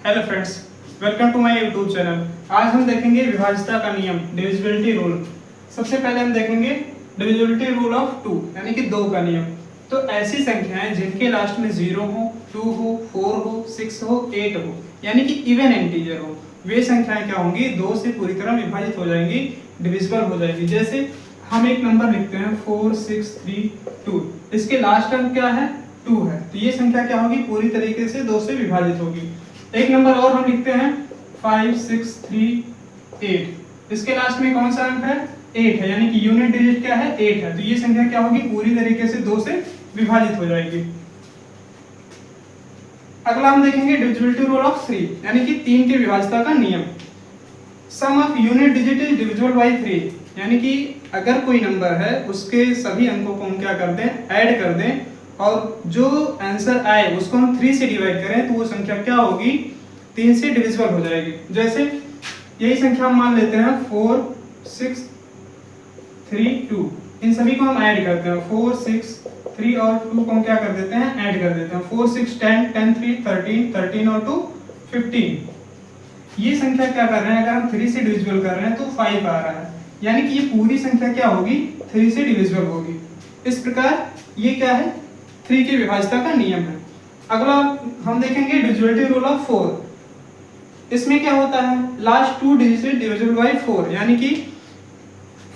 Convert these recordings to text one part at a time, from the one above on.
Hello friends, welcome to my YouTube channel. आज हम देखेंगे विभाज्यता का नियम, डिविजिबिलिटी रूल। सबसे पहले हम देखेंगे डिविजिबिलिटी रूल ऑफ 2 यानी कि 2 का नियम। तो ऐसी संख्याएं जिनके लास्ट में 0 हो, 2 हो, 4 हो, 6 हो, 8 हो यानी कि इवन इंटीजर हो, वे संख्याएं क्या होंगी, 2 से पूरी तरह विभाजित हो जाएंगी, डिविजिबल हो जाएगी। जैसे हम एक नंबर लिखते हैं 4 6 3 2, इसके लास्ट अंक क्या है, 2 है, तो ये संख्या क्या होगी, पूरी तरीके से 2 से विभाजित होगी। एक नंबर और हम लिखते हैं 5 6 3 8, इसके लास्ट में कौन सा अंक है, 8 है, यानी कि यूनिट डिजिट क्या है, 8 है, तो ये संख्या क्या होगी, पूरी तरीके से 2 से विभाजित हो जाएगी। अगला हम देखेंगे डिविजिबिलिटी रूल ऑफ 3 यानी कि 3 के विभाज्यता का नियम। Sum of unit digit is divisible by 3, यानी कि अगर कोई नंबर है उसके सभी अंकों को हम क्या कर दें, ऐड कर दें, और जो आंसर आए उसको हम 3 से डिवाइड करें तो वो संख्या क्या होगी, 3 से डिविजिबल हो जाएगी। जैसे यही संख्या हम मान लेते हैं 4 6 3 2, इन सभी को हम ऐड करते हैं, 4 6 3 और 2 को हम क्या कर देते हैं, ऐड कर देते हैं, 4 6 10 10 3 13 13 और 2 15। ये संख्या क्या कर रहे हैं, अगर हम 3 से डिविजिबल कर रहे हैं तो 5 आ रहा है, यानी कि ये पूरी संख्या क्या होगी, 3 से डिविजिबल होगी। इस प्रकार ये क्या है, 3 की विभाज्यता का नियम है। अगला हम देखेंगे डिविजिबिलिटी रूल ऑफ 4। इसमें क्या होता है, लास्ट 2 डिजिट डिविजिबल बाय 4, यानी कि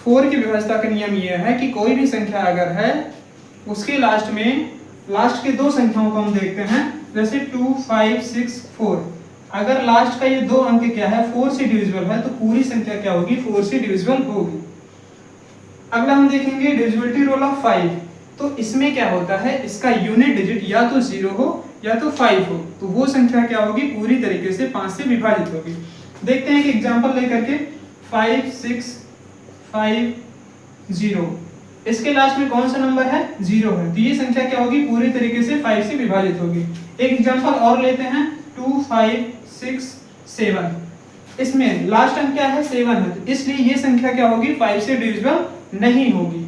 4 की विभाज्यता का नियम यह है कि कोई भी संख्या अगर है उसके लास्ट में लास्ट के 2 संख्याओं को हम देखते हैं, जैसे 2 5 6 4, अगर लास्ट का ये 2 अंक क्या है, 4 से डिविजिबल है, तो पूरी संख्या क्या होगी, 4 से डिविजिबल होगी। अगला हम देखेंगे डिविजिबिलिटी रूल ऑफ 5। तो इसमें क्या होता है, इसका यूनिट डिजिट या तो 0 हो या तो 5 हो, तो वो संख्या क्या होगी, पूरी तरीके से 5 से विभाजित होगी। देखते हैं एक एग्जांपल लेकर के, 5 6 5 0, इसके लास्ट में कौन सा नंबर है, 0 है, तो ये संख्या क्या होगी, पूरी तरीके से 5 से विभाजित होगी। एक एग्जांपल और लेते हैं 2 5 6 7, इसमें लास्ट अंक क्या है, 7 है, तो इसलिए ये संख्या क्या होगी, 5 से डिविजिबल नहीं होगी।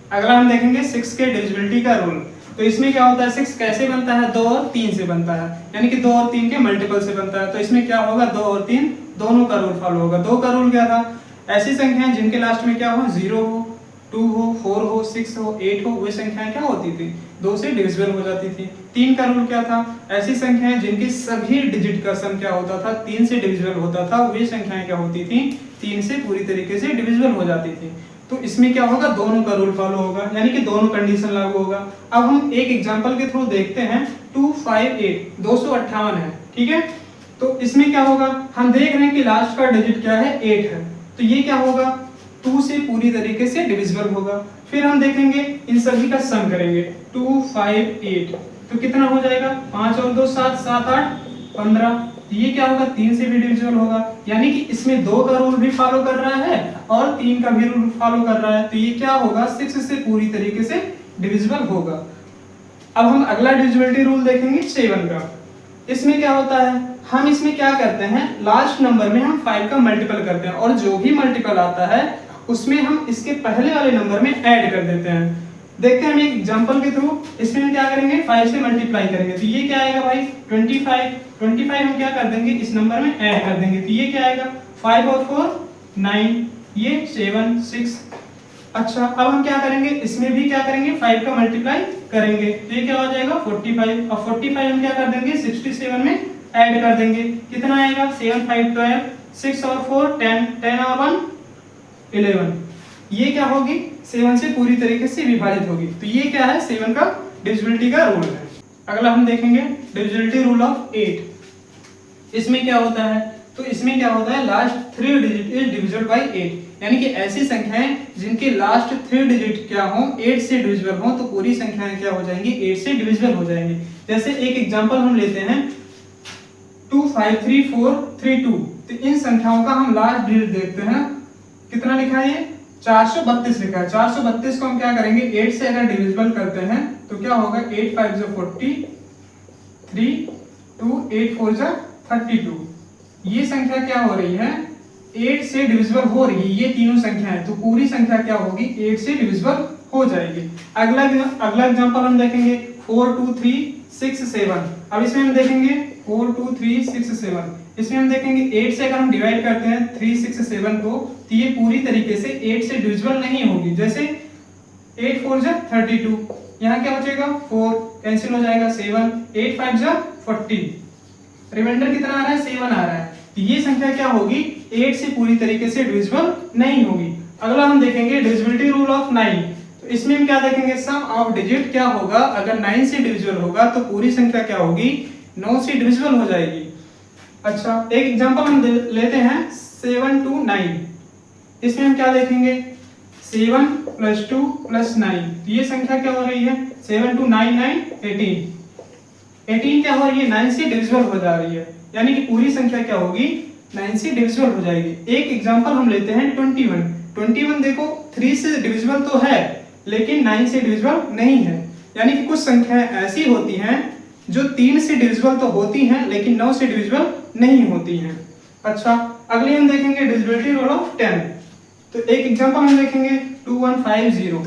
अगला हम देखेंगे 6 के डिविजिबिलिटी का रूल। तो इसमें क्या होता है, 6 कैसे बनता है, 2 और 3 से बनता है, यानी कि 2 और 3 के मल्टीपल से बनता है। तो इसमें क्या होगा, 2 और 3 दोनों का रूल फॉलो होगा। 2 का रूल क्या था, ऐसी संख्याएं जिनके लास्ट में क्या हो, 0 हो, 2 हो, 4 हो, 6 हो, 8 हो, वे संख्याएं क्या होती थी, 2 से डिविजिबल हो जाती थी। 3 का रूल क्या था, ऐसी संख्याएं जिनके सभी डिजिट का सम क्या होता था, 3 से डिविजिबल होता था, वे संख्याएं क्या होती थी, 3 से पूरी तरीके से डिविजिबल हो जाती थी। तो इसमें क्या होगा, दोनों का रूल फॉलो होगा, यानी कि दोनों कंडीशन लागू होगा। अब हम एक एग्जांपल के थ्रू देखते हैं, 258 258 है, ठीक है। तो इसमें क्या होगा, हम देख रहे हैं कि लास्ट का डिजिट क्या है, 8 है, तो ये क्या होगा, 2 से पूरी तरीके से डिविजिबल होगा। फिर हम देखेंगे इन सभी का सम करेंगे, 258, तो कितना हो जाएगा, 5 और 2 7 7 8 15, ये क्या होगा, 3 से भी डिविजिबल होगा, यानी कि इसमें 2 का रूल भी फॉलो कर रहा है और 3 का भी रूल फॉलो कर रहा है, तो ये क्या होगा, 6 से पूरी तरीके से डिविजिबल होगा। अब हम अगला डिविजिबिलिटी रूल देखेंगे 7 का। इसमें क्या होता है, हम इसमें क्या करते हैं, लास्ट नंबर में हम 5 का मल्टीपल करते हैं, और जो भी मल्टीपल आता है उसमें हम इसके पहले वाले नंबर में ऐड कर देते हैं। देखते हैं हम एक एग्जांपल के थ्रू, इसमें हम क्या करेंगे, 5 से मल्टीप्लाई करेंगे, तो ये क्या आएगा भाई, 25 हम क्या कर देंगे, इस नंबर में ऐड कर देंगे, तो ये क्या आएगा, 5 और 4 9, ये 7 6। अच्छा, अब हम क्या करेंगे, इसमें भी क्या करेंगे, 5 का मल्टीप्लाई करेंगे, तो ये क्या हो जाएगा 45, और 45 हम क्या कर देंगे, 67 में ऐड कर देंगे, कितना आएगा, 7 5 12, 6 और 4 10, 10 और 1 11, ये क्या होगी, 7 से पूरी तरीके से विभाजित होगी। तो ये क्या है, 7 का डिविजिबिलिटी का रूल है। अगला हम देखेंगे डिविजिबिलिटी रूल ऑफ 8। इसमें क्या होता है, तो इसमें क्या होता है, last 3 digit is divisible bye 8, यानी कि ऐसी संख्याएं जिनके लास्ट 3 डिजिट क्या हो, 8 से डिविजिबल हो, तो पूरी संख्याएं क्या हो जाएंगी, 8 से डिविजिबल हो जाएंगी। जैसे एक एग्जांपल हम लेते हैं 2 5 3 4 3 2, तो इन संख्याओं का हम लास्ट डिजिट देखते हैं, कितना लिखा है, ये 432 लिखा है। 432 को हम क्या करेंगे, 8 से अगर डिविजिबल करते हैं तो क्या होगा, 8 5 जो 40, 3 2 8 4 जा 32, ये संख्या क्या हो रही है, 8 से डिविजिबल हो रही है, ये तीनों संख्याएं, तो पूरी संख्या क्या होगी, 8 से डिविजिबल हो जाएगी। अगला एग्जांपल हम देखेंगे 4 2 3 6 7। अब इसमें हम देखेंगे 4 2 3 6 7। इसमें हम देखेंगे 8 से अगर हम डिवाइड करते हैं 3 6 7 को, तो ये पूरी तरीके से 8 से डिविजिबल नहीं होगी। जैसे 8 4 जा 32, यहाँ क्या बचेगा 4 कैंसिल हो जाएगा 7, 8 5 जा 40, रिमाइंडर कितना आ रहा है 7 आ रहा है। तो ये संख्या क्या होगी 8 से पूरी तरीके से डिविजिबल नहीं होगी। अगला हम देखेंगे डिविजिबिलिटी रूल ऑफ 9। तो इसमें हम क्या देखेंगे सम ऑफ डिजिट क्या होगा, अगर 9 से डिविजिबल होगा तो पूरी संख्या क्या होगी 9 से डिविजिबल हो जाएगी। अच्छा एक एग्जांपल हम लेते हैं 7 to 9। इसमें हम क्या देखेंगे 7 + 2 + 9, तो ये संख्या क्या हो रही है 7 2 9 9 18। 18 क्या हो रही है 9 से डिविजिबल हो जा रही है, यानी कि पूरी संख्या क्या होगी 9 से डिविजिबल हो जाएगी। एक एग्जांपल हम लेते हैं 21। 21 देखो 3 से डिविजिबल तो है लेकिन 9 से डिविजिबल नहीं है, यानी कि कुछ संख्याएं ऐसी होती हैं जो 3 से डिविजिबल तो होती हैं लेकिन 9 से डिविजिबल नहीं होती हैं। अच्छा अगले हम देखेंगे डिविजिबिलिटी रूल ऑफ 10। तो एक एग्जांपल हम देखेंगे 2150,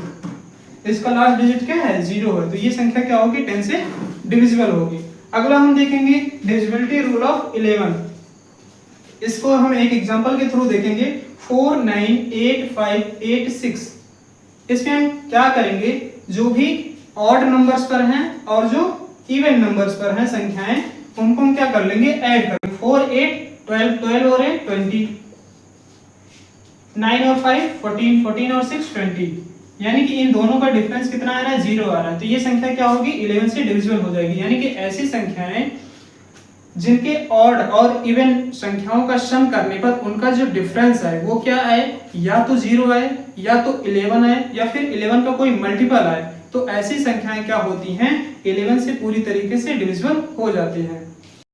इसका लास्ट डिजिट क्या है 0 है, तो ये संख्या क्या होगी 10 से डिविजिबल होगी। अगला हम देखेंगे डिविजिबिलिटी रूल ऑफ 11। इसको हम एक एग्जांपल के थ्रू देखेंगे 4 9 8 5 8 6। इसमें हम क्या करेंगे जो भी ऑड नंबर्स पर हैं और जो इवन नंबर्स पर हैं संख्याएं, उनको हम क्या कर लेंगे ऐड करेंगे। 4 8 12 12 और 8 20, 9 और 5 14 14 और 6 20, यानी कि इन दोनों का डिफरेंस कितना आ रहा है 0 आ रहा है। तो ये संख्या क्या होगी 11 से डिविजिबल हो जाएगी, यानी कि ऐसी संख्याएं जिनके ऑड और इवन संख्याओं का सम करने पर उनका जो डिफरेंस है वो क्या आए, या तो 0 आए या तो 11 आए या फिर 11 का कोई मल्टीपल आए, तो ऐसी संख्याएं क्या होती हैं 11 से पूरी तरीके से डिविजिबल हो जाती हैं।